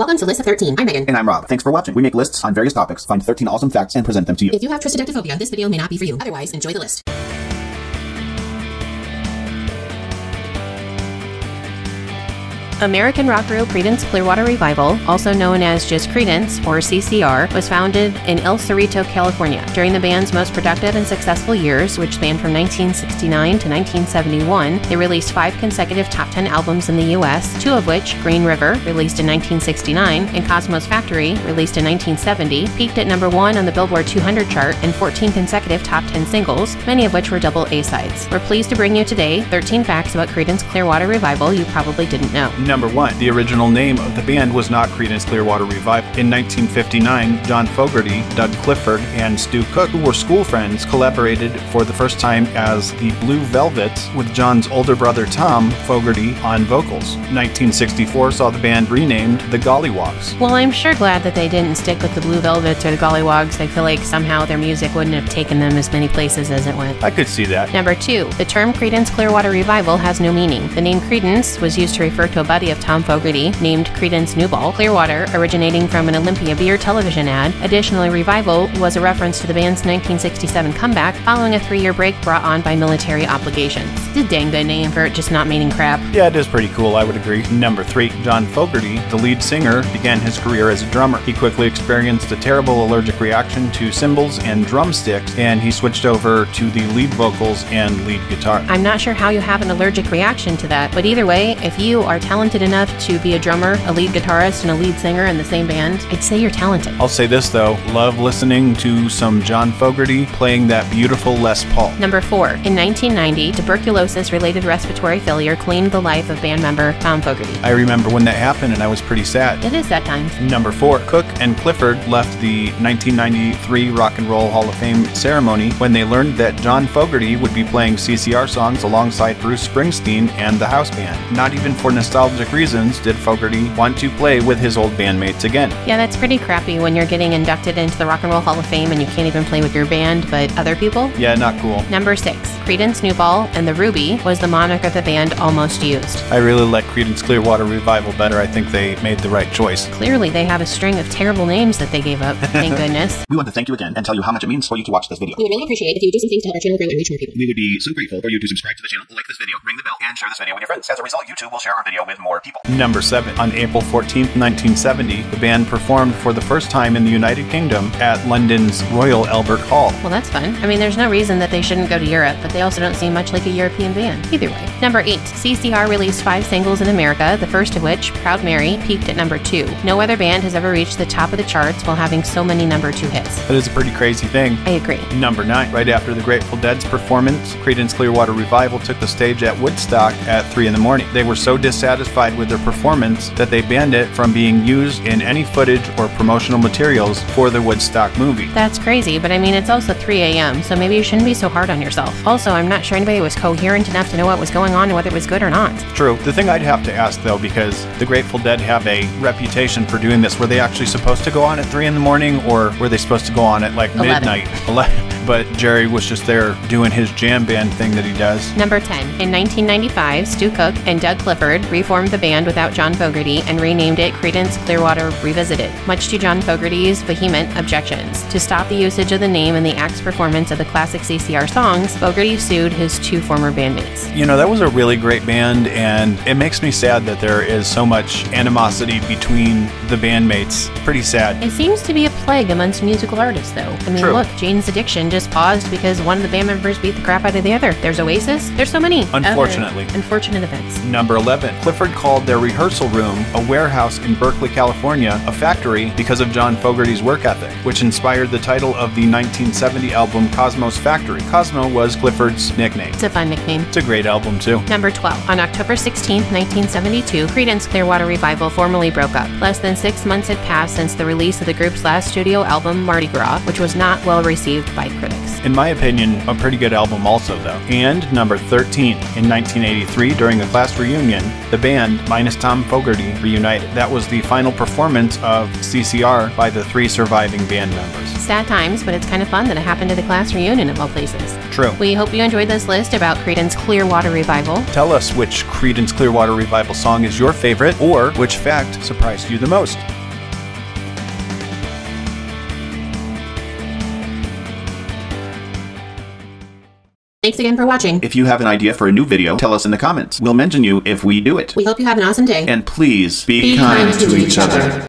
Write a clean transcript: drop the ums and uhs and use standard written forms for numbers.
Welcome to List of 13. I'm Megan. And I'm Rob. Thanks for watching. We make lists on various topics, find 13 awesome facts, and present them to you. If you have triskaidekaphobia, this video may not be for you. Otherwise, enjoy the list. American rock group Creedence Clearwater Revival, also known as just Creedence, or CCR, was founded in El Cerrito, California. During the band's most productive and successful years, which spanned from 1969 to 1971, they released 5 consecutive top 10 albums in the US, 2 of which, Green River, released in 1969, and Cosmo's Factory, released in 1970, peaked at number 1 on the Billboard 200 chart and 14 consecutive top 10 singles, many of which were double A-sides. We're pleased to bring you today 13 facts about Creedence Clearwater Revival you probably didn't know. Number 1. The original name of the band was not Creedence Clearwater Revival. In 1959, John Fogerty, Doug Clifford, and Stu Cook, who were school friends, collaborated for the first time as the Blue Velvets with John's older brother Tom Fogerty on vocals. 1964 saw the band renamed the Gollywogs. Well, I'm sure glad that they didn't stick with the Blue Velvets or the Gollywogs. I feel like somehow their music wouldn't have taken them as many places as it went. I could see that. Number 2. The term Creedence Clearwater Revival has no meaning. The name Creedence was used to refer to a buddy of Tom Fogerty, named Creedence Newball. Clearwater, originating from an Olympia beer television ad. Additionally, Revival was a reference to the band's 1967 comeback following a 3-year break brought on by military obligations. It's a dang good name for it just not meaning crap. Yeah, it is pretty cool, I would agree. Number 3. John Fogerty, the lead singer, began his career as a drummer. He quickly experienced a terrible allergic reaction to cymbals and drumsticks, and he switched over to the lead vocals and lead guitar. I'm not sure how you have an allergic reaction to that, but either way, if you are talented enough to be a drummer, a lead guitarist, and a lead singer in the same band, I'd say you're talented. I'll say this though, love listening to some John Fogerty playing that beautiful Les Paul. Number 4. In 1990, tuberculosis-related respiratory failure claimed the life of band member Tom Fogerty. I remember when that happened and I was pretty sad. It is that time. Number 4. Cook and Clifford left the 1993 Rock and Roll Hall of Fame ceremony when they learned that John Fogerty would be playing CCR songs alongside Bruce Springsteen and the house band. Not even for nostalgic reasons did Fogerty want to play with his old bandmates again. Yeah, that's pretty crappy when you're getting inducted into the Rock and Roll Hall of Fame and you can't even play with your band, but other people? Yeah, not cool. Number 6. Creedence Newball and the Ruby was the moniker the band almost used. I really like Creedence Clearwater Revival better. I think they made the right choice. Clearly, they have a string of terrible names that they gave up. Thank goodness. We want to thank you again and tell you how much it means for you to watch this video. We would really appreciate if you do some things to help our channel grow and reach more people. We would be so grateful for you to subscribe to the channel, like this video, ring the bell, and share this video with your friends. As a result, YouTube will share our video with more people. Number 7. On April 14th, 1970, the band performed for the first time in the United Kingdom at London's Royal Albert Hall. Well, that's fun. I mean, there's no reason that they shouldn't go to Europe, but they also don't seem much like a European band. Either way. Number 8. CCR released 5 singles in America, the first of which, Proud Mary, peaked at number 2. No other band has ever reached the top of the charts while having so many number 2 hits. That is a pretty crazy thing. I agree. Number 9. Right after the Grateful Dead's performance, Creedence Clearwater Revival took the stage at Woodstock at 3 in the morning. They were so dissatisfied with their performance that they banned it from being used in any footage or promotional materials for the Woodstock movie. That's crazy, but I mean, it's also 3 a.m., so maybe you shouldn't be so hard on yourself. Also, I'm not sure anybody was coherent enough to know what was going on and whether it was good or not. True. The thing I'd have to ask, though, because the Grateful Dead have a reputation for doing this, were they actually supposed to go on at 3 in the morning, or were they supposed to go on at like 11. midnight? 11. But Jerry was just there doing his jam band thing that he does. Number 10. In 1995, Stu Cook and Doug Clifford reformed the band without John Fogerty and renamed it Creedence Clearwater Revisited, much to John Fogerty's vehement objections. To stop the usage of the name in the act's performance of the classic CCR songs, Fogerty sued his 2 former bandmates. You know, that was a really great band, and it makes me sad that there is so much animosity between the bandmates. It's pretty sad. It seems to be a plague amongst musical artists, though. I mean, True. Look, Jane's Addiction just paused because one of the band members beat the crap out of the other. There's Oasis. There's so many Unfortunately. unfortunate events. Number 11. Clifford called their rehearsal room a warehouse in Berkeley, California, a factory because of John Fogerty's work ethic, which inspired the title of the 1970 album Cosmo's Factory. Cosmo was Clifford's nickname. It's a fun nickname. It's a great album, too. Number 12. On October 16, 1972, Creedence Clearwater Revival formally broke up. Less than 6 months had passed since the release of the group's last studio album, Mardi Gras, which was not well received by critics. In my opinion, a pretty good album also, though. And number 13. In 1983, during a class reunion, the band, minus Tom Fogerty, reunited. That was the final performance of CCR by the 3 surviving band members. Sad times, but it's kind of fun that it happened at a class reunion of all places. True. We hope you enjoyed this list about Creedence Clearwater Revival. Tell us which Creedence Clearwater Revival song is your favorite, or which fact surprised you the most. Thanks again for watching. If you have an idea for a new video, tell us in the comments. We'll mention you if we do it. We hope you have an awesome day. And please be kind to each other.